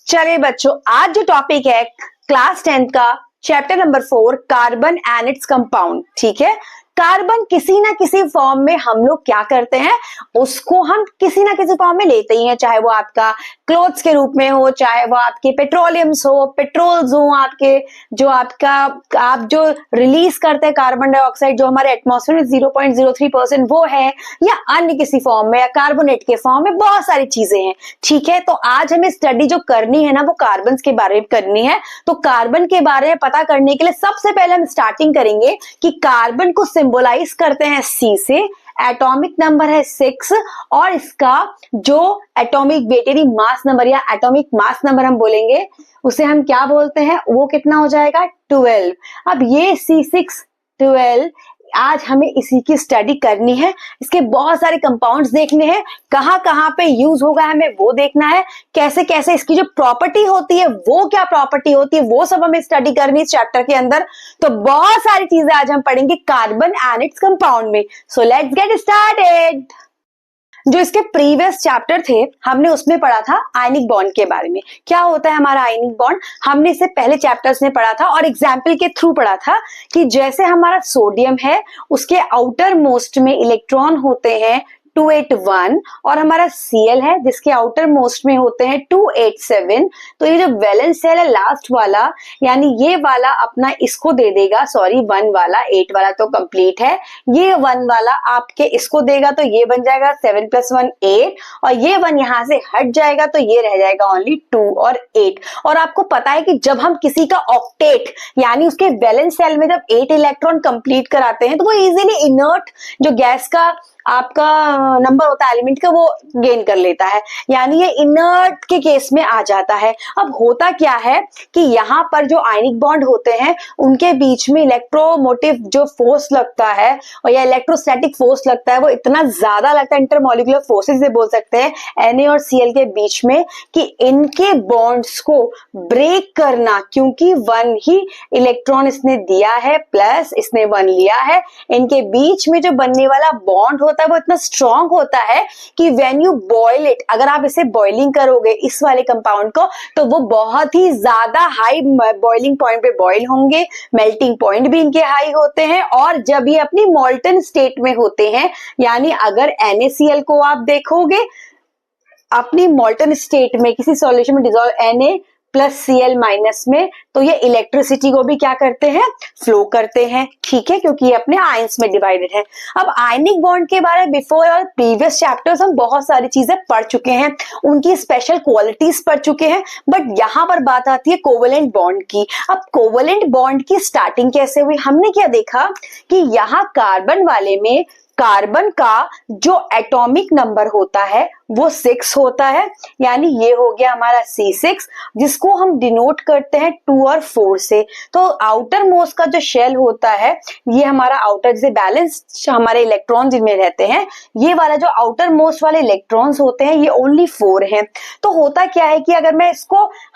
चलिए बच्चों, आज जो टॉपिक है क्लास 10th का chapter number 4 carbon and its compound. ठीक है, कार्बन किसी ना किसी फॉर्म में हम लोग क्या करते हैं, उसको हम किसी ना किसी फॉर्म में लेते ही हैं, चाहे वो आपका क्लोथ्स के रूप में हो, चाहे वो आपके पेट्रोलियम्स हो, पेट्रोल्स हो, आपके जो आप जो रिलीज करते हैं कार्बन डाइऑक्साइड जो हमारे एटमॉस्फेयर में 0.03% वो है, या अन्य किसी फॉर्म में या कार्बोनेट के फॉर्म में, बहुत सारी चीजें हैं। ठीक है, तो आज हमें स्टडी जो करनी है ना वो कार्बन के बारे में करनी है। तो कार्बन के बारे में पता करने के लिए सबसे पहले हम स्टार्टिंग करेंगे कि कार्बन को सिंबलाइज करते हैं C से, एटॉमिक नंबर है 6 और इसका जो एटॉमिक वेट यानी मास नंबर या एटॉमिक मास नंबर हम बोलेंगे उसे हम क्या बोलते हैं, वो कितना हो जाएगा 12। अब ये C6 12 आज हमें इसी की स्टडी करनी है, इसके बहुत सारे कंपाउंड्स देखने हैं, कहां कहां पे यूज होगा हमें वो देखना है, कैसे कैसे इसकी जो प्रॉपर्टी होती है वो क्या प्रॉपर्टी होती है वो सब हमें स्टडी करनी है इस चैप्टर के अंदर। तो बहुत सारी चीजें आज हम पढ़ेंगे कार्बन एंड इट्स कंपाउंड में। So let's get started. जो इसके प्रीवियस चैप्टर थे हमने उसमें पढ़ा था आयनिक बॉन्ड के बारे में, क्या होता है हमारा आयनिक बॉन्ड, हमने इससे पहले चैप्टर्स में पढ़ा था और एग्जाम्पल के थ्रू पढ़ा था कि जैसे हमारा सोडियम है उसके आउटर मोस्ट में इलेक्ट्रॉन होते हैं 281 और हमारा Cl है जिसके आउटर मोस्ट में होते हैं 287। तो ये जो वैलेंस सेल है लास्ट वाला यानी ये वाला अपना इसको दे देगा, सॉरी 1 वाला, 8 वाला तो कंप्लीट है, ये 1 वाला आपके इसको देगा तो ये बन जाएगा 7 + 1 8 और ये 1 यहां से हट जाएगा तो ये रह जाएगा ओनली 2 और 8। और आपको पता है कि जब हम किसी का ऑक्टेट यानी उसके वैलेंस सेल में जब 8 इलेक्ट्रॉन कंप्लीट कराते हैं तो वो इजीली इनर्ट जो गैस का आपका नंबर होता है एलिमेंट का वो गेन कर लेता है, यानी ये इनर्ट के केस में आ जाता है। अब होता क्या है कि यहाँ पर जो आयनिक बॉन्ड होते हैं उनके बीच में इलेक्ट्रोमोटिव जो फोर्स लगता है और या इलेक्ट्रोस्टैटिक फोर्स लगता है वो इतना ज्यादा लगता है, इंटरमॉलिक्यूलर फोर्सेस से बोल सकते हैं Na और Cl के बीच में, कि इनके बॉन्ड्स को ब्रेक करना, क्योंकि 1 ही इलेक्ट्रॉन इसने दिया है प्लस इसने 1 लिया है, इनके बीच में जो बनने वाला बॉन्ड होता है वो इतना स्ट्रॉन्ग होता है कि व्हेन यू बॉयल इट, अगर आप इसे बॉइलिंग करोगे इस वाले कंपाउंड को तो वो बहुत ही ज्यादा हाई बॉइलिंग पॉइंट पे बॉयल होंगे, मेल्टिंग पॉइंट भी इनके हाई होते हैं और जब ये अपनी मोल्टन स्टेट में होते हैं, यानी अगर NaCl को आप देखोगे अपनी मोल्टन स्टेट में किसी सॉल्यूशन में dissolve Na plus Cl minus में, तो ये इलेक्ट्रिसिटी को भी क्या करते हैं, फ्लो करते हैं। ठीक है, क्योंकि ये अपने आयंस में डिवाइडेड है। अब आयनिक बॉन्ड के बारे में बिफोर और प्रीवियस चैप्टर्स हम बहुत सारी चीजें पढ़ चुके हैं, उनकी स्पेशल क्वालिटीज पढ़ चुके हैं, बट यहाँ पर बात आती है कोवेलेंट बॉन्ड की। अब कोवेलेंट बॉन्ड की स्टार्टिंग कैसे हुई, हमने क्या देखा कि यहाँ कार्बन वाले में कार्बन का जो एटॉमिक नंबर होता है वो 6 होता है, यानी ये हो गया हमारा C6 जिसको हम डिनोट करते हैं 2 और 4 से। तो आउटर मोस्ट का जो शेल होता है ये हमारा आउटर से बैलेंस हमारे इलेक्ट्रॉन जिनमें रहते हैं, ये वाला जो आउटर मोस्ट वाले इलेक्ट्रॉन्स होते हैं ये ओनली 4 हैं। तो होता क्या है कि अगर मैं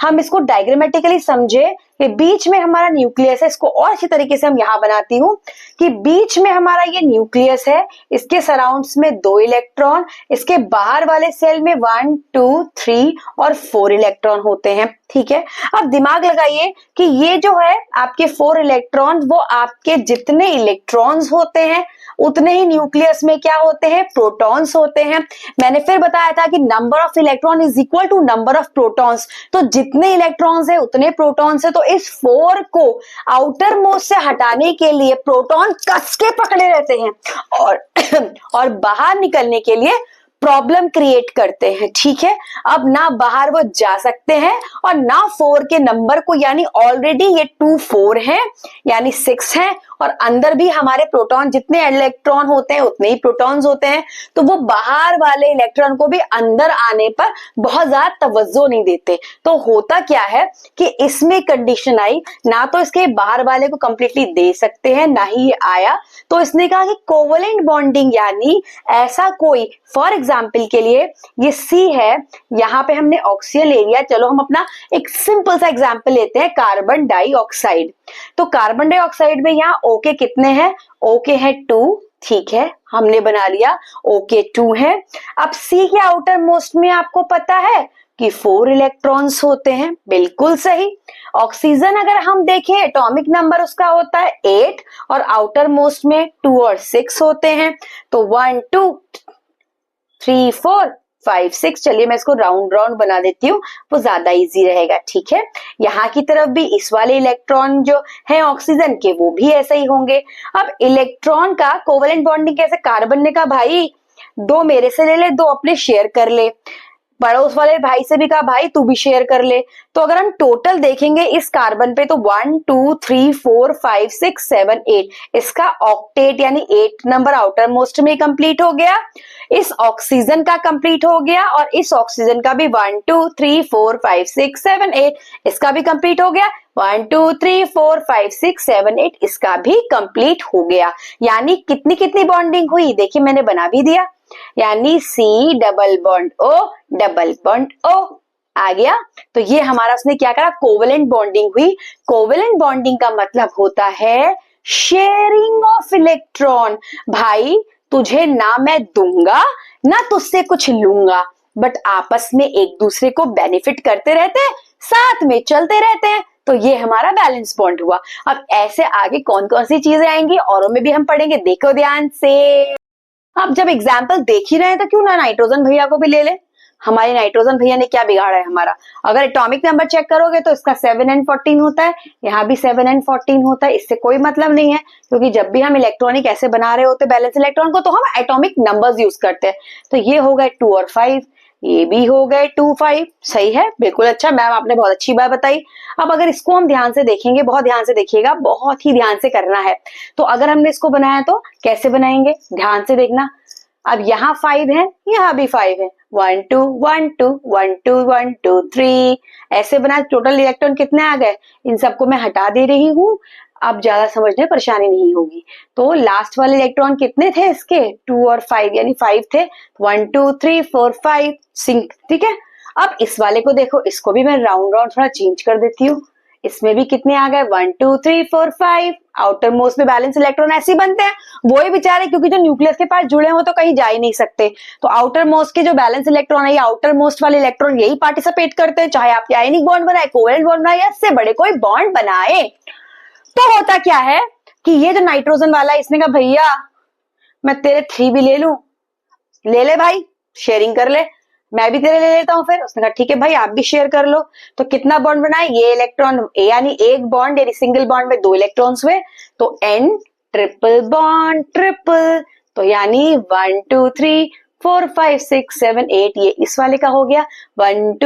हम इसको डायग्रामेटिकली समझे कि बीच में हमारा न्यूक्लियस है, इसको और अच्छी तरीके से हम यहां बनाती हूं कि बीच में हमारा ये न्यूक्लियस है, इसके सराउंड्स में 2 इलेक्ट्रॉन, इसके बाहर वाले सेल में 1 2 3 और 4 इलेक्ट्रॉन होते हैं। ठीक है, अब दिमाग लगाइए कि ये जो है आपके 4 इलेक्ट्रॉन वो आपके जितने इलेक्ट्रॉन्स होते हैं उतने ही न्यूक्लियस में क्या होते हैं, प्रोटॉन्स होते हैं। मैंने फिर बताया था कि number of electron is equal to number of protons, तो जितने इलेक्ट्रॉन्स है उतने प्रोटॉन्स है। तो इस 4 को आउटर मोस्ट से हटाने के लिए प्रोटॉन कस के पकड़े रहते हैं और बाहर निकलने के लिए प्रॉब्लम क्रिएट करते हैं। ठीक है, अब ना बाहर वो जा सकते हैं और ना 4 के नंबर को, यानी ऑलरेडी ये 2 4 है यानी 6 है और अंदर भी हमारे प्रोटॉन जितने इलेक्ट्रॉन होते हैं उतने ही प्रोटॉन्स होते हैं, तो वो बाहर वाले इलेक्ट्रॉन को भी अंदर आने पर बहुत ज्यादा तवज्जो नहीं देते। तो होता क्या है कि इसमें कंडीशन आई, ना तो इसके बाहर वाले को कंप्लीटली दे सकते हैं ना ही ये आया, तो इसने कहा कि कोवेलेंट बॉन्डिंग यानी ऐसा कोई, फॉर एग्जाम्पल के लिए ये C है, यहाँ पे हमने ऑक्सीजन ले लिया, चलो हम अपना एक सिंपल सा एग्जाम्पल लेते हैं कार्बन डाइऑक्साइड। तो कार्बन डाइऑक्साइड में यहाँ ओके कितने हैं, ओके है 2, ठीक है हमने बना लिया ओके 2 है। अब C के आउटर मोस्ट में आपको पता है कि 4 इलेक्ट्रॉन्स होते हैं, बिल्कुल सही। ऑक्सीजन अगर हम देखें एटॉमिक नंबर उसका होता है 8 और आउटर मोस्ट में 2 और 6 होते हैं, तो 1 2 3 4 5 6। चलिए मैं इसको राउंड राउंड बना देती हूँ, वो ज्यादा इजी रहेगा, ठीक है। यहाँ की तरफ भी इस वाले इलेक्ट्रॉन जो है ऑक्सीजन के वो भी ऐसे ही होंगे। अब इलेक्ट्रॉन का कोवेलेंट बॉन्डिंग कैसे, कार्बन ने कहा भाई 2 मेरे से ले ले, 2 अपने शेयर कर ले, पड़ोस वाले भाई से भी कहा भाई तू भी शेयर कर ले। तो अगर हम टोटल देखेंगे इस कार्बन पे तो 1 2 3 4 5 6 7 8, इसका ऑक्टेट यानी 8 नंबर आउटर मोस्ट में कंप्लीट हो गया, इस ऑक्सीजन का कंप्लीट हो गया, और इस ऑक्सीजन का भी 1 2 3 4 5 6 7 8 इसका भी कंप्लीट हो गया, 1 2 3 4 5 6 7 8 इसका भी कंप्लीट हो गया। यानी कितनी कितनी बॉन्डिंग हुई, देखिए मैंने बना भी दिया, यानी C double bond O double bond O आ गया। तो ये हमारा उसने क्या करा, कोवेलेंट बॉन्डिंग हुई। कोवेलेंट बॉन्डिंग का मतलब होता है शेयरिंग ऑफ इलेक्ट्रॉन। भाई तुझे ना मैं दूंगा ना तुझसे कुछ लूंगा, बट आपस में एक दूसरे को बेनिफिट करते रहते हैं, साथ में चलते रहते हैं, तो ये हमारा बैलेंस बॉन्ड हुआ। अब ऐसे आगे कौन कौन सी चीजें आएंगी औरों में भी हम पढ़ेंगे, देखो ध्यान से। अब जब एग्जाम्पल देख ही रहे हैं तो क्यों ना नाइट्रोजन भैया को भी ले ले। हमारे नाइट्रोजन भैया ने क्या बिगाड़ा है हमारा, अगर एटॉमिक नंबर चेक करोगे तो इसका 7n14 होता है, यहाँ भी 7n14 होता है। इससे कोई मतलब नहीं है, क्योंकि जब भी हम इलेक्ट्रॉनिक ऐसे बना रहे होते बैलेंस इलेक्ट्रॉन को तो हम एटॉमिक नंबर्स यूज करते हैं। तो ये हो गए 2 और 5, ये भी हो गए 2 5, सही है, बिल्कुल अच्छा मैम आपने बहुत अच्छी बात बताई। अब अगर इसको हम ध्यान से देखेंगे, बहुत ध्यान से देखिएगा, बहुत ही ध्यान से करना है। तो अगर हमने इसको बनाया तो कैसे बनाएंगे, ध्यान से देखना। अब यहाँ 5 है, यहाँ भी 5 है, 1 2 1 2 1 2 1 2 3 ऐसे बना। टोटल इलेक्ट्रॉन कितने आ गए, इन सबको मैं हटा दे रही हूँ, अब ज्यादा समझने परेशानी नहीं होगी। तो लास्ट वाले इलेक्ट्रॉन कितने थे इसके, 2 और 5 यानी 5 थे, 1 2 3 4 5 सिंक, ठीक है। अब इस वाले को देखो, इसको भी मैं राउंड राउंड थोड़ा चेंज कर देती हूँ, इसमें भी कितने आ गए 1 2 3 4 5। आउटर मोस्ट में बैलेंस इलेक्ट्रॉन ऐसे ही बनते हैं, वो ही बेचारे क्योंकि जो न्यूक्लियस के पास जुड़े हो तो कहीं जा ही नहीं सकते, तो आउटर मोस्ट के जो बैलेंस इलेक्ट्रॉन है, आउटर मोस्ट वाले इलेक्ट्रॉन यही पार्टिसिपेट करते हैं, चाहे आप आयनिक बॉन्ड बनाए, कोवेलेंट बॉन्ड बनाए या इससे बड़े कोई बॉन्ड बनाए। तो होता क्या है कि ये जो नाइट्रोजन वाला इसने कहा भैया मैं तेरे 3 भी ले लूं, ले ले भाई, शेयरिंग कर ले, मैं भी तेरे ले लेता हूं। फिर उसने कहा ठीक है भाई आप भी शेयर कर लो। तो कितना बॉन्ड बनाए, ये इलेक्ट्रॉन यानी एक बॉन्ड यानी सिंगल बॉन्ड में 2 इलेक्ट्रॉन्स हुए, तो N ट्रिपल बॉन्ड ट्रिपल, तो यानी 1 2 3 4 5 6 7 8 ये इस वाले का हो गया, 1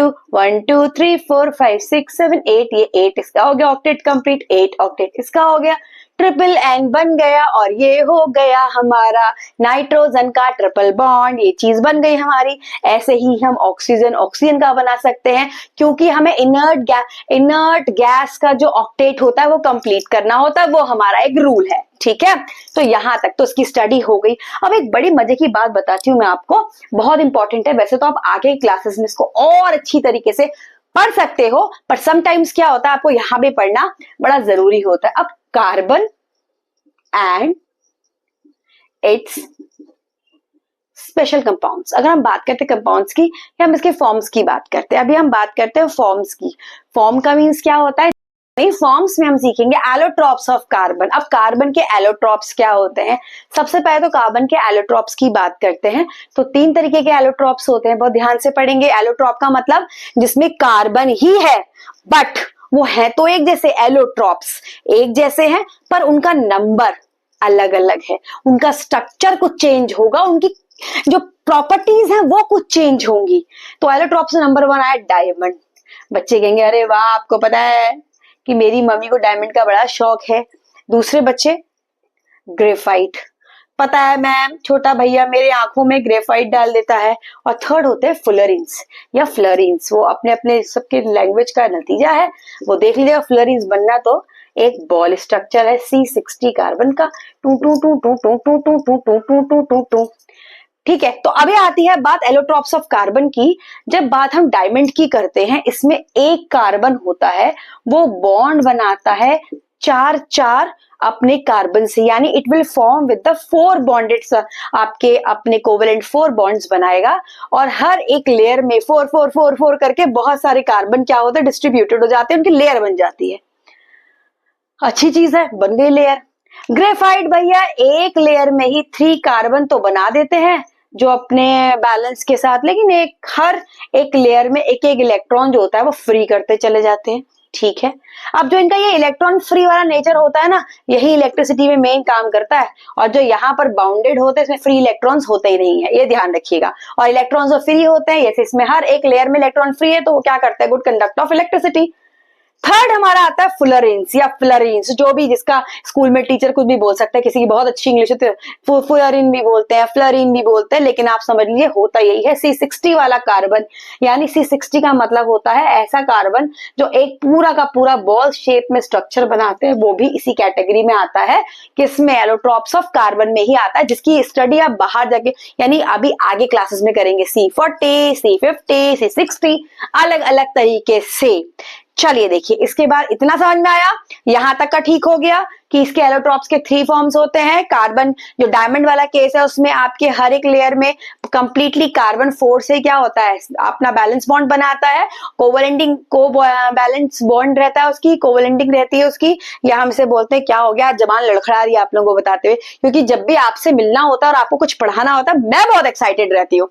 2 3 4 5 6 7 8 ये 8 इसका हो गया, ऑक्टेट कंप्लीट, 8 ऑक्टेट इसका हो गया, ट्रिपल एन बन गया, और ये हो गया हमारा नाइट्रोजन का ट्रिपल बॉन्ड, ये चीज बन गई हमारी। ऐसे ही हम ऑक्सीजन का बना सकते हैं, क्योंकि हमें इनर्ट गैस का जो ऑक्टेट होता है वो कंप्लीट करना होता है, वो हमारा एक रूल है, ठीक है। तो यहां तक तो इसकी स्टडी हो गई। अब एक बड़ी मजे की बात बताती हूँ मैं आपको, बहुत इंपॉर्टेंट है, वैसे तो आप आगे क्लासेस में इसको और अच्छी तरीके से पढ़ सकते हो, पर समटाइम्स क्या होता है आपको यहां भी पढ़ना बड़ा जरूरी होता है। अब carbon and it's special compounds, अगर हम बात करते हैं कंपाउंड्स की या हम इसके फॉर्म्स की बात करते हैं, अभी हम बात करते हैं फॉर्म्स की। फॉर्म का मीन्स क्या होता है, फॉर्म्स में हम सीखेंगे एलोट्रॉप्स ऑफ कार्बन। अब कार्बन के एलोट्रॉप्स क्या होते हैं, सबसे पहले तो कार्बन के एलोट्रॉप्स की बात करते हैं। तो 3 तरीके के एलोट्रॉप्स होते हैं, बहुत ध्यान से पढ़ेंगे। एलोट्रॉप का मतलब जिसमें कार्बन ही है बट वो है तो एक जैसे, एलोट्रॉप्स एक जैसे हैं पर उनका नंबर अलग अलग है, उनका स्ट्रक्चर कुछ चेंज होगा, उनकी जो प्रॉपर्टीज हैं वो कुछ चेंज होंगी। तो एलोट्रॉप्स नंबर 1 आया डायमंड। बच्चे कहेंगे अरे वाह आपको पता है कि मेरी मम्मी को डायमंड का बड़ा शौक है। दूसरे बच्चे ग्रेफाइट, पता है मैम छोटा भैया मेरे आंखों में ग्रेफाइट डाल देता है। और थर्ड होते हैं फ्लोरीन्स या फ्लोरीन्स, वो अपने अपने सबके लैंग्वेज का नतीजा है, वो देख लीजिएगा। फ्लोरीन्स बनना तो एक बॉल स्ट्रक्चर है C60 कार्बन का, two two two two two two two two two two two two two, ठीक है। तो अभी आती है बात एलोट्रॉप्स ऑफ कार्बन की। जब बात हम डायमंड की करते हैं, इसमें एक कार्बन होता है वो बॉन्ड बनाता है 4 4 अपने कार्बन से, यानी it will form with the 4 bonded आपके अपने कोवेलेंट 4 बॉन्ड्स बनाएगा और हर एक लेयर में 4 4 4 4 करके बहुत सारे कार्बन क्या होते हैं, डिस्ट्रीब्यूटेड हो जाते हैं, उनकी लेयर बन जाती है। अच्छी चीज है, बन गई लेयर। ग्रेफाइट भैया एक लेयर में ही 3 कार्बन तो बना देते हैं जो अपने बैलेंस के साथ, लेकिन हर एक लेयर में एक एक इलेक्ट्रॉन जो होता है वो फ्री करते चले जाते हैं। ठीक है, अब जो इनका ये इलेक्ट्रॉन फ्री वाला नेचर होता है ना, यही इलेक्ट्रिसिटी में मेन काम करता है। और जो यहाँ पर बाउंडेड होते हैं इसमें फ्री इलेक्ट्रॉन्स होते ही नहीं है, ये ध्यान रखिएगा। और इलेक्ट्रॉन्स जो फ्री होते हैं, जैसे इसमें हर एक लेयर में इलेक्ट्रॉन फ्री है तो वो क्या करता है, good conductor of electricity. Third हमारा आता है फुलरेंस या फ्लोरेंस, जो भी जिसका स्कूल में टीचर कुछ भी बोल सकते हैं, किसी की बहुत अच्छी इंग्लिश है तो फुलरिन भी बोलते हैं, फ्लोरीन भी बोलते हैं, लेकिन आप समझ लीजिए होता यही है। C60 वाला कार्बन, यानी C60 का मतलब होता है ऐसा कार्बन जो एक पूरा का पूरा बॉल शेप में स्ट्रक्चर बनाते हैं, वो भी इसी कैटेगरी में आता है। किसमें, एलोट्रॉप्स ऑफ कार्बन में ही आता है, जिसकी स्टडी आप बाहर जाके यानी अभी आगे क्लासेस में करेंगे। C40, C50, C60 अलग अलग तरीके से। चलिए देखिए, इसके बाद इतना समझ में आया, यहां तक का ठीक हो गया कि इसके एलोट्रॉप्स के 3 फॉर्म्स होते हैं। कार्बन जो डायमंड वाला केस है उसमें आपके हर एक लेयर में कंप्लीटली कार्बन 4 से क्या होता है, अपना बैलेंस बॉन्ड बनाता है। कोवेलेंटिंग को बैलेंस बॉन्ड रहता है उसकी, कोवेलेंटिंग रहती है उसकी, या हम इसे बोलते हैं क्या हो गया, जबान लड़खड़ा रही है आप लोगों को बताते हुए, क्योंकि जब भी आपसे मिलना होता है और आपको कुछ पढ़ाना होता है मैं बहुत एक्साइटेड रहती हूँ।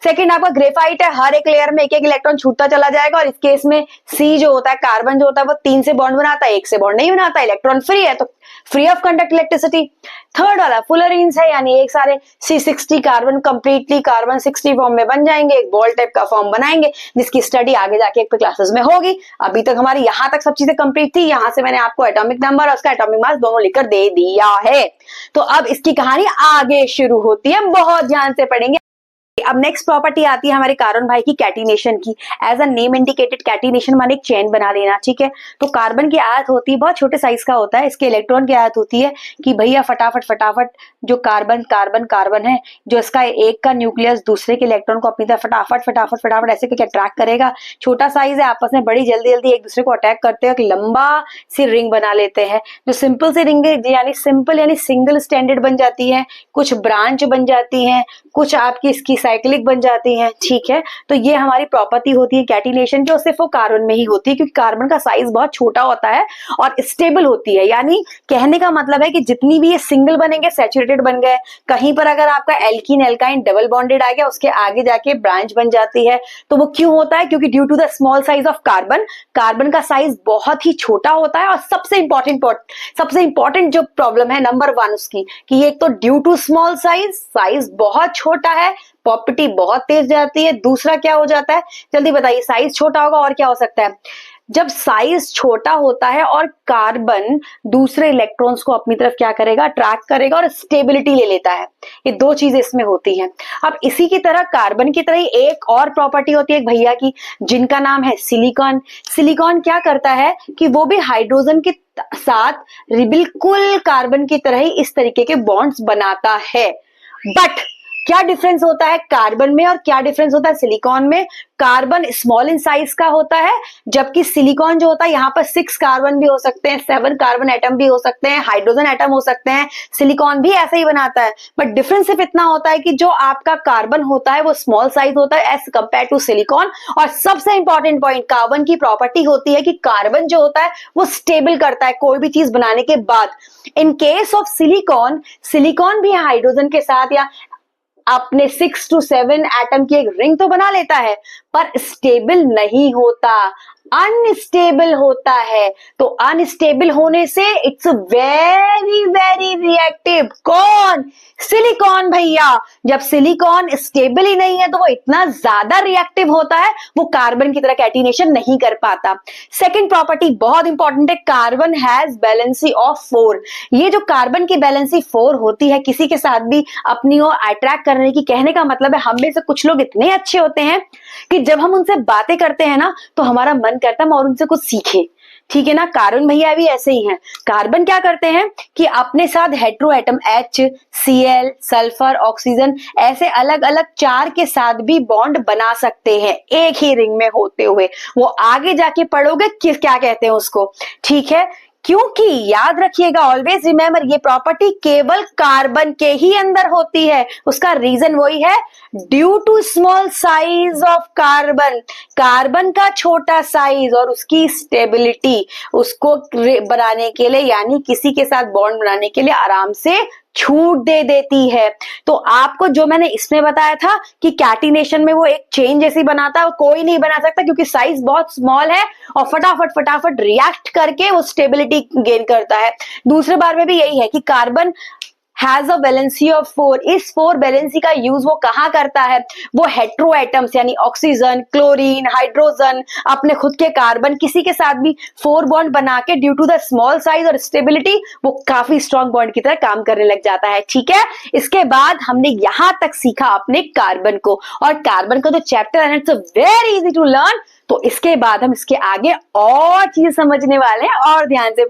सेकेंड आपका ग्रेफाइट है, हर एक लेयर में एक एक इलेक्ट्रॉन छूटता चला जाएगा और इस केस में C जो होता है, कार्बन जो होता है वो 3 से बॉन्ड बनाता है, 1 से बॉन्ड नहीं बनाता, इलेक्ट्रॉन फ्री है तो free of conduct electricity. Third वाला फुलरेंस है, यानी एक सारे C60 carbon completely carbon 60 form में बन जाएंगे, एक बॉल टाइप का फॉर्म बनाएंगे, जिसकी स्टडी आगे जाके एक क्लासेस में होगी। अभी तक हमारी यहाँ तक सब चीजें कंप्लीट थी, यहाँ से मैंने आपको एटॉमिक नंबर और उसका एटॉमिक मास दोनों लिखकर दे दिया है। तो अब इसकी कहानी आगे शुरू होती है, बहुत ध्यान से पढ़ेंगे। अब नेक्स्ट प्रॉपर्टी आती है हमारे कार्बन भाई की कैटिनेशन की। As a name indicated, catenation माने एक चेन बना लेना, ठीक है। तो कार्बन की आयत होती है, बहुत छोटे साइज का होता है, इसके इलेक्ट्रॉन की आयत होती है कि भैया फटाफट फटाफट जो कार्बन कार्बन कार्बन है, जो इसका एक का न्यूक्लियस दूसरे के इलेक्ट्रॉन को अपनी तरफ फटाफट फटाफट फटाफट ऐसे करके अट्रैक्ट करेगा। छोटा साइज है, आपस में बड़ी जल्दी जल्दी एक दूसरे को अटैक करते हैं, एक लंबा सी रिंग बना लेते हैं। जो सिंपल सी रिंग यानी सिंपल यानी सिंगल स्टैंडर्ड बन जाती है, कुछ ब्रांच बन जाती है, कुछ आपकी इसकी साइक्लिक बन जाती हैं, ठीक है। तो ये हमारी प्रॉपर्टी होती है कैटिनेशन की, और सिर्फ वो कार्बन में ही होती है, क्योंकि कार्बन का साइज बहुत छोटा होता है और स्टेबल होती है। यानी कहने का मतलब है कि जितनी भी ये सिंगल बनेंगे सैचुरेटेड बन गए, कहीं पर अगर आपका एल्कीन एल्काइन डबल बॉन्डेड आ गया, उसके आगे जाके ब्रांच बन जाती है। तो वो क्यों होता है, क्योंकि due to the small size of carbon, carbon का साइज बहुत ही छोटा होता है। और सबसे इंपॉर्टेंट जो प्रॉब्लम है नंबर 1 उसकी, कि एक तो ड्यू टू स्मॉल साइज बहुत छोटा है, प्रॉपर्टी बहुत तेज जाती है। दूसरा क्या हो जाता है, जल्दी बताइए, साइज छोटा होगा और क्या हो सकता है, जब साइज छोटा होता है और कार्बन दूसरे इलेक्ट्रॉन्स को अपनी तरफ क्या करेगा, अट्रैक्ट करेगा और स्टेबिलिटी ले लेता है। ये 2 चीजें इसमें होती हैं। अब इसी की तरह कार्बन की तरह ही एक और प्रॉपर्टी होती है भैया की, जिनका नाम है सिलिकॉन। सिलिकॉन क्या करता है कि वो भी हाइड्रोजन के साथ बिल्कुल कार्बन की तरह ही इस तरीके के बॉन्ड्स बनाता है। बट क्या डिफरेंस होता है कार्बन में और क्या डिफरेंस होता है सिलिकॉन में? कार्बन स्मॉल इन साइज का होता है, जबकि सिलिकॉन जो होता है यहाँ पर 6 कार्बन भी हो सकते हैं, 7 कार्बन एटम भी हो सकते हैं, हाइड्रोजन एटम हो सकते हैं। सिलिकॉन भी ऐसे ही बनाता है, बट डिफरेंस सिर्फ इतना होता है कि जो आपका कार्बन होता है वो स्मॉल साइज होता है एज कंपेयर टू सिलिकॉन। और सबसे इंपॉर्टेंट पॉइंट, कार्बन की प्रॉपर्टी होती है कि कार्बन जो होता है वो स्टेबल करता है कोई भी चीज बनाने के बाद। In case of silicon, silicon भी हाइड्रोजन के साथ या अपने 6 to 7 एटम की एक रिंग तो बना लेता है, पर स्टेबल नहीं होता, अनस्टेबल होता है। तो अनस्टेबल होने से इट्स वेरी वेरी रिएक्टिव। कौन? सिलिकॉन भैया। जब सिलिकॉन स्टेबल ही नहीं है तो वो इतना ज्यादा रिएक्टिव होता है, वो कार्बन की तरह कैटिनेशन नहीं कर पाता। सेकेंड प्रॉपर्टी बहुत इंपॉर्टेंट है, कार्बन हैज वैलेंसी ऑफ 4। ये जो कार्बन की वैलेंसी 4 होती है, किसी के साथ भी अपनी ओर अट्रैक्ट करने की, कहने का मतलब है हम में से कुछ लोग इतने अच्छे होते हैं कि जब हम उनसे बातें करते हैं ना तो हमारा मन करता है और उनसे कुछ सीखे, ठीक है ना। कार्बन भैया भी ऐसे ही हैं। कार्बन क्या करते हैं कि अपने साथ hetero atom H, Cl, sulphur, oxygen ऐसे अलग अलग 4 के साथ भी बॉन्ड बना सकते हैं एक ही रिंग में होते हुए। वो आगे जाके पढ़ोगे क्या कहते हैं उसको, ठीक है। क्योंकि याद रखिएगा, ऑलवेज रिमेम्बर, ये प्रॉपर्टी केवल कार्बन के ही अंदर होती है। उसका रीजन वही है, due to small size of carbon, carbon का छोटा साइज और उसकी स्टेबिलिटी उसको बनाने के लिए, यानी किसी के साथ बॉन्ड बनाने के लिए आराम से छूट दे देती है। तो आपको जो मैंने इसमें बताया था कि कैटिनेशन में वो एक चेन जैसी बनाता है, वो कोई नहीं बना सकता क्योंकि साइज बहुत स्मॉल है और फटाफट फटाफट रिएक्ट करके वो स्टेबिलिटी गेन करता है। दूसरे बार में भी यही है कि carbon has a valency of 4। इस 4 वैलेंसी का यूज वो कहां करता है, वो हेट्रो एटम्स यानी ऑक्सीजन, क्लोरीन, हाइड्रोजन, अपने खुद के कार्बन, किसी के साथ भी 4 बॉन्ड बना के due to the small size और स्टेबिलिटी वो काफी स्ट्रॉन्ग बॉन्ड की तरह काम करने लग जाता है। ठीक है, इसके बाद हमने यहां तक सीखा अपने कार्बन को, और कार्बन का जो चैप्टर है it's very easy to learn. तो इसके बाद हम इसके आगे और चीज समझने वाले हैं, और ध्यान से।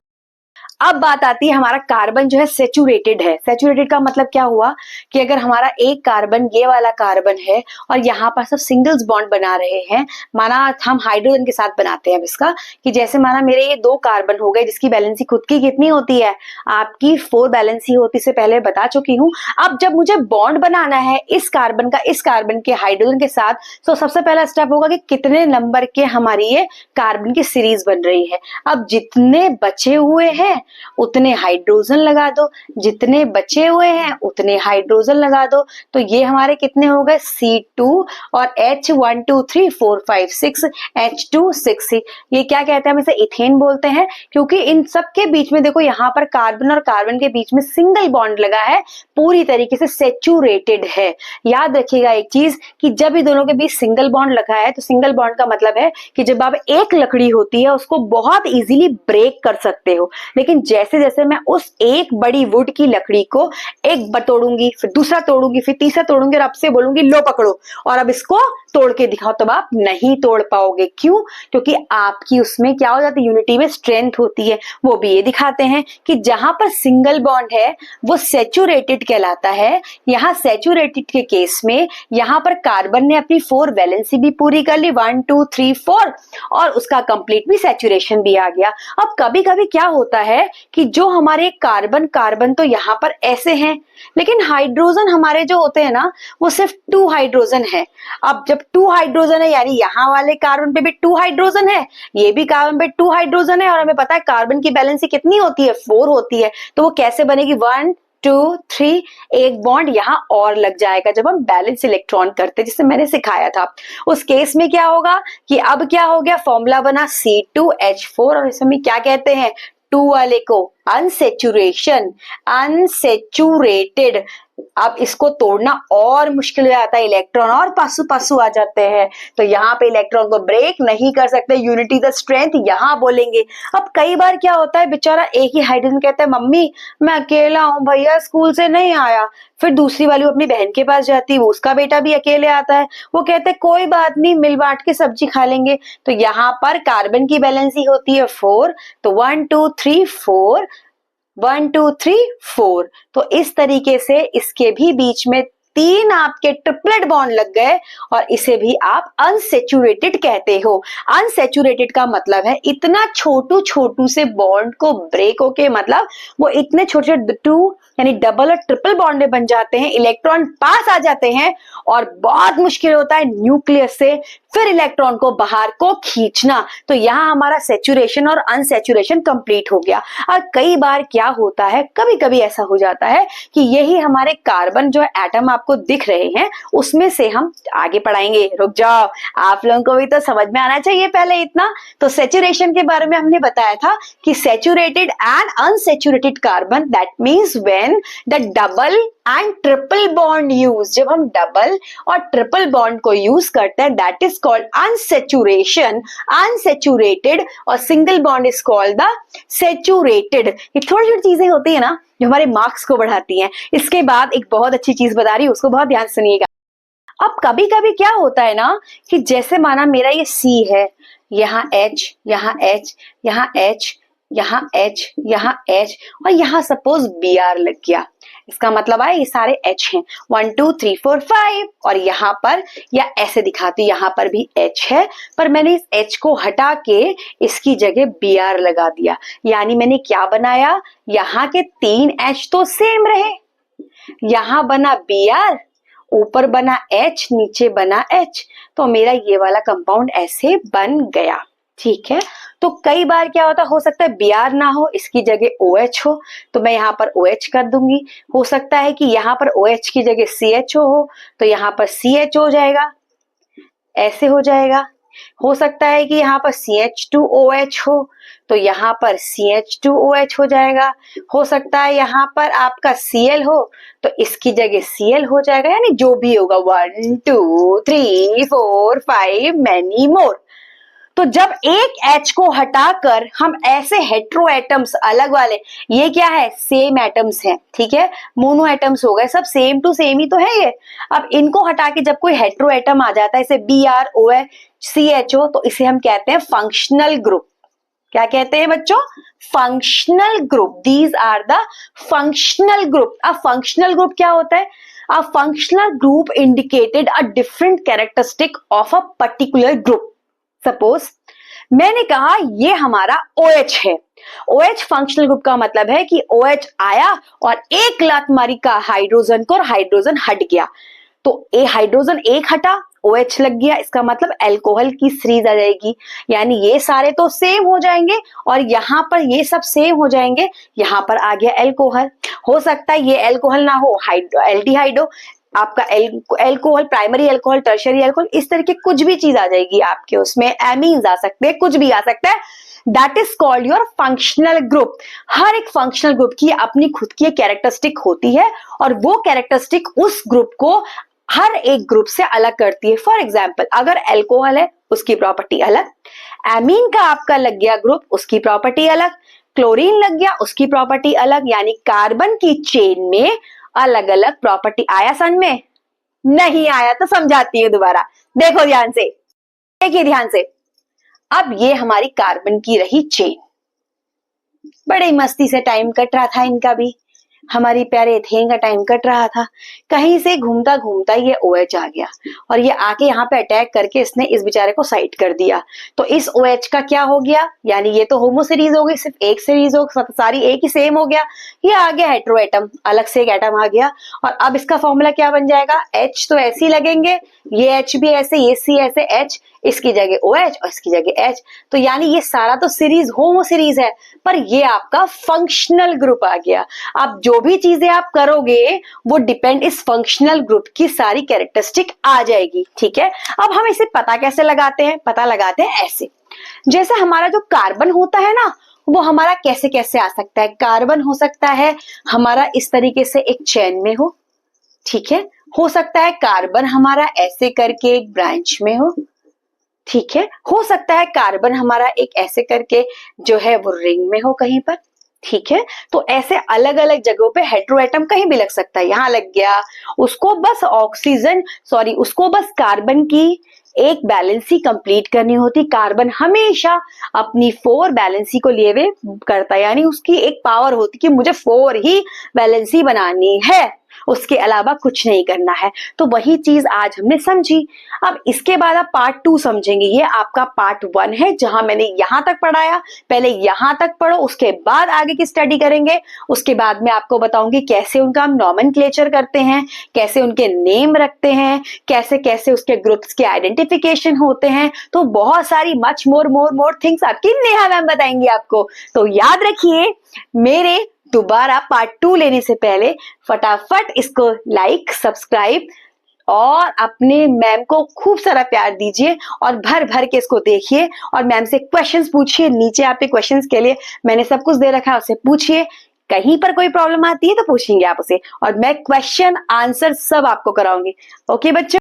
अब बात आती है, हमारा कार्बन जो है सेचुरेटेड है। सेचुरेटेड का मतलब क्या हुआ कि अगर हमारा एक कार्बन, ये वाला कार्बन है और यहाँ पर सब सिंगल्स बॉन्ड बना रहे हैं, माना हम हाइड्रोजन के साथ बनाते हैं इसका, कि जैसे माना मेरे ये 2 कार्बन हो गए जिसकी बैलेंसी खुद की कितनी होती है, आपकी 4 बैलेंसी होती से पहले बता चुकी हूँ। अब जब मुझे बॉन्ड बनाना है इस कार्बन का इस कार्बन के हाइड्रोजन के साथ, तो सबसे पहला स्टेप होगा कि कितने नंबर के हमारी ये कार्बन की सीरीज बन रही है। अब जितने बचे हुए हैं उतने हाइड्रोजन लगा दो, जितने बचे हुए हैं उतने हाइड्रोजन लगा दो। तो ये हमारे कितने हो गए, C2 और H 1 2 3 4 5 6 H2 6। ये क्या कहते हैं, हम इसे इथेन बोलते हैं, क्योंकि इन सब के बीच में देखो यहाँ पर कार्बन और कार्बन के बीच में सिंगल बॉन्ड लगा है, पूरी तरीके से सेचुरेटेड है। याद रखिएगा एक चीज कि जब इन दोनों के बीच सिंगल बॉन्ड लगा है, तो सिंगल बॉन्ड का मतलब है कि जब आप एक लकड़ी होती है उसको बहुत इजीली ब्रेक कर सकते हो, लेकिन जैसे जैसे मैं उस एक बड़ी वुड की लकड़ी को एक बार तोड़ूंगी, फिर दूसरा तोड़ूंगी, फिर तीसरा तोड़ूंगी और आपसे बोलूंगी लो पकड़ो और अब इसको तोड़ के दिखाओ, तब आप नहीं तोड़ पाओगे। क्यों? क्योंकि आपकी उसमें क्या हो जाती है, यूनिटी में स्ट्रेंथ होती है। वो भी ये दिखाते हैं कि जहां पर सिंगल बॉन्ड है वो सेचुरेटेड कहलाता है। यहां सेचुरेटेड के केस में यहां पर कार्बन ने अपनी 4 वैलेंसी भी पूरी कर ली, 1 2 3 4, और उसका कंप्लीट भी सेचुरेशन भी आ गया। अब कभी कभी क्या होता है कि जो हमारे कार्बन तो यहां पर ऐसे हैं, लेकिन हाइड्रोजन हमारे जो होते हैं ना वो सिर्फ 2 हाइड्रोजन है। अब जब 2 हाइड्रोजन है, यानी यहाँ वाले कार्बन पे भी 2 हाइड्रोजन है, ये भी कार्बन पे 2 हाइड्रोजन है, और हमें पता है कार्बन की बैलेंसी कितनी होती है, 4 होती है। तो वो कैसे बनेगी, 1 2 3, एक बॉन्ड यहां और लग जाएगा जब हम बैलेंस इलेक्ट्रॉन करते हैं, जिसे मैंने सिखाया था। उस केस में क्या होगा कि अब क्या हो गया, फॉर्मूला बना C2H4, और इसमें क्या कहते हैं, 2 वाले को अनसेचुरेशन, अनसेचुरेटेड। अब इसको तोड़ना और मुश्किल हो जाता है, इलेक्ट्रॉन और पासू पासू आ जाते हैं, तो यहाँ पे इलेक्ट्रॉन को ब्रेक नहीं कर सकते, यूनिटी द स्ट्रेंथ यहाँ बोलेंगे। अब कई बार क्या होता है, बेचारा एक ही हाइड्रोजन कहता है मम्मी मैं अकेला हूँ भैया, स्कूल से नहीं आया। फिर दूसरी वाली अपनी बहन के पास जाती है, वो उसका बेटा भी अकेले आता है, वो कहते हैं कोई बात नहीं मिल बांट के सब्जी खा लेंगे। तो यहाँ पर कार्बन की बैलेंसी होती है 4, तो 1 2 3 4, 1 2 3 4। तो इस तरीके से इसके भी बीच में 3 आपके ट्रिपलेट बॉन्ड लग गए, और इसे भी आप अनसेचुरेटेड कहते हो। अनसेचुरेटेड का मतलब है इतना छोटू छोटू से बॉन्ड को ब्रेक होके, मतलब वो इतने छोटे 2 यानी डबल और ट्रिपल बॉन्ड बन जाते हैं, इलेक्ट्रॉन पास आ जाते हैं, और बहुत मुश्किल होता है न्यूक्लियस से फिर इलेक्ट्रॉन को बाहर को खींचना। तो यहाँ हमारा सेचुरेशन और अनसेचुरेशन कंप्लीट हो गया। और कई बार क्या होता है, कभी कभी ऐसा हो जाता है कि यही हमारे कार्बन जो एटम आपको दिख रहे हैं उसमें से हम आगे पढ़ाएंगे, रुक जाओ, आप लोगों को भी तो समझ में आना चाहिए पहले इतना। तो सेचुरेशन के बारे में हमने बताया था कि saturated and unsaturated carbon, that means when the double and triple bond use, जब हम डबल और ट्रिपल बॉन्ड को यूज करते हैं that is called unsaturation, unsaturated, और single bond is called the saturated. ये थोड़ी छोटी चीजें होती है ना जो हमारे मार्क्स को बढ़ाती हैं। इसके बाद एक बहुत अच्छी चीज बता रही हूँ, उसको बहुत ध्यान सुनिएगा। अब कभी कभी क्या होता है ना कि जैसे माना मेरा ये C है, यहाँ H, यहाँ H, यहाँ H, यहाँ H, यहाँ H और यहाँ सपोज Br लग गया। इसका मतलब है ये सारे H हैं, 1 2 3 4 5 और यहाँ पर या ऐसे दिखाती, यहाँ पर भी H है पर मैंने इस H को हटा के इसकी जगह Br लगा दिया। यानी मैंने क्या बनाया, यहाँ के 3 H तो सेम रहे, यहाँ बना Br, ऊपर बना H, नीचे बना H, तो मेरा ये वाला कंपाउंड ऐसे बन गया। ठीक है, तो कई बार क्या होता, हो सकता है Br ना हो, इसकी जगह OH हो, तो मैं यहाँ पर OH कर दूंगी। हो सकता है कि यहाँ पर OH की जगह CHO हो, तो यहाँ पर CH हो जाएगा, ऐसे हो जाएगा। हो सकता है कि यहाँ पर CH2OH हो, तो यहाँ पर CH2OH हो जाएगा। हो सकता है यहाँ पर आपका Cl हो, तो इसकी जगह Cl हो जाएगा। यानी जो भी होगा 1 2 3 4 5 मैनी मोर। तो जब एक H को हटाकर हम ऐसे हेट्रो एटम्स अलग वाले, ये क्या है, सेम एटम्स हैं, ठीक है, मोनो एटम्स हो गए, सब सेम टू सेम ही तो है ये। अब इनको हटा के जब कोई हेट्रो एटम आ जाता है, जैसे Br OH CHO, तो इसे हम कहते हैं फंक्शनल ग्रुप। क्या कहते हैं बच्चों, functional group. These are the functional group. अब फंक्शनल ग्रुप क्या होता है, a functional group indicated a different characteristic of a particular group. Suppose मैंने कहा ये हमारा OH है, OH फंक्शनल ग्रुप का मतलब है कि OH आया और एक लात मारी का हाइड्रोजन को और हाइड्रोजन हट गया, तो ए हाइड्रोजन एक हटा, OH लग गया, इसका मतलब अल्कोहल की सीरीज आ जाएगी। यानी ये सारे तो सेम हो जाएंगे और यहाँ पर ये सब सेम हो जाएंगे, यहाँ पर आ गया अल्कोहल। हो सकता है ये अल्कोहल ना हो, एल्डिहाइड हो, आपका alcohol, primary alcohol, tertiary alcohol, इस तरह की कुछ भी चीज आ जाएगी आपके, उसमें एमीन्स आ सकते हैं, कुछ भी आ सकता है। That is called your functional group. हर एक फंक्शनल ग्रुप की अपनी खुद की कैरेक्टरिस्टिक होती है और वो कैरेक्टरिस्टिक उस ग्रुप को हर एक ग्रुप से अलग करती है। फॉर एग्जाम्पल, अगर अल्कोहल है उसकी प्रॉपर्टी अलग, एमीन का आपका लग गया ग्रुप, उसकी प्रॉपर्टी अलग, क्लोरीन लग गया उसकी प्रॉपर्टी अलग। यानी कार्बन की चेन में अलग अलग प्रॉपर्टी। आया समझ में? नहीं आया तो समझाती हूँ दोबारा, देखो ध्यान से, देखिए ध्यान से। अब ये हमारी कार्बन की रही चेन, बड़े मस्ती से टाइम कट रहा था इनका भी, हमारी प्यारे एथेन का टाइम कट रहा था। कहीं से घूमता घूमता ये OH आ गया और ये आके यहाँ पे अटैक करके इसने इस बेचारे को साइड कर दिया। तो इस OH का क्या हो गया, यानी ये तो होमो सीरीज हो गई, सिर्फ एक सीरीज हो, सारी एक ही सेम हो गया। ये आ गया हेट्रो एटम, अलग से एक एटम आ गया। और अब इसका फॉर्मूला क्या बन जाएगा, H तो ऐसे ही लगेंगे, ये H भी ऐसे, ये C ऐसे, H इसकी जगह OH और इसकी जगह H। तो यानी ये सारा तो सीरीज होमो सीरीज है, पर ये आपका फंक्शनल ग्रुप आ गया। अब जो भी चीजें आप करोगे वो डिपेंड इस फंक्शनल ग्रुप की सारी कैरेक्टरिस्टिक आ जाएगी। ठीक है, अब हम इसे पता कैसे लगाते हैं, पता लगाते हैं ऐसे, जैसे हमारा जो कार्बन होता है ना, वो हमारा कैसे कैसे आ सकता है। कार्बन हो सकता है हमारा इस तरीके से एक चेन में हो, ठीक है, हो सकता है कार्बन हमारा ऐसे करके एक ब्रांच में हो, ठीक है, हो सकता है कार्बन हमारा एक ऐसे करके जो है वो रिंग में हो कहीं पर, ठीक है। तो ऐसे अलग अलग जगहों पे हेट्रो एटम कहीं भी लग सकता है, यहां लग गया, उसको बस ऑक्सीजन उसको बस कार्बन की एक बैलेंसी कंप्लीट करनी होती। कार्बन हमेशा अपनी 4 बैलेंसी को लिए हुए करता है, यानी उसकी एक पावर होती कि मुझे 4 ही बैलेंसी बनानी है, उसके अलावा कुछ नहीं करना है। तो वही चीज आज हमने समझी। अब इसके बाद आप पार्ट 2 समझेंगे। ये आपका पार्ट 1 है जहां मैंने यहां तक पढ़ाया, पहले यहां तक पढ़ो, उसके बाद आगे की स्टडी करेंगे। उसके बाद मैं आपको बताऊंगी कैसे उनका हम नॉमेनक्लेचर करते हैं, कैसे उनके नेम रखते हैं, कैसे कैसे उसके ग्रुप्स के आइडेंटिफिकेशन होते हैं। तो बहुत सारी मच मोर थिंग्स आपकी नेहा मैम बताएंगी आपको। तो याद रखिए, मेरे दोबारा पार्ट 2 लेने से पहले फटाफट इसको लाइक, सब्सक्राइब और अपने मैम को खूब सारा प्यार दीजिए और भर भर के इसको देखिए और मैम से क्वेश्चंस पूछिए। नीचे आपके क्वेश्चंस के लिए मैंने सब कुछ दे रखा है, उससे पूछिए। कहीं पर कोई प्रॉब्लम आती है तो पूछेंगे आप उसे और मैं क्वेश्चन आंसर सब आपको कराऊंगी। ओके बच्चों।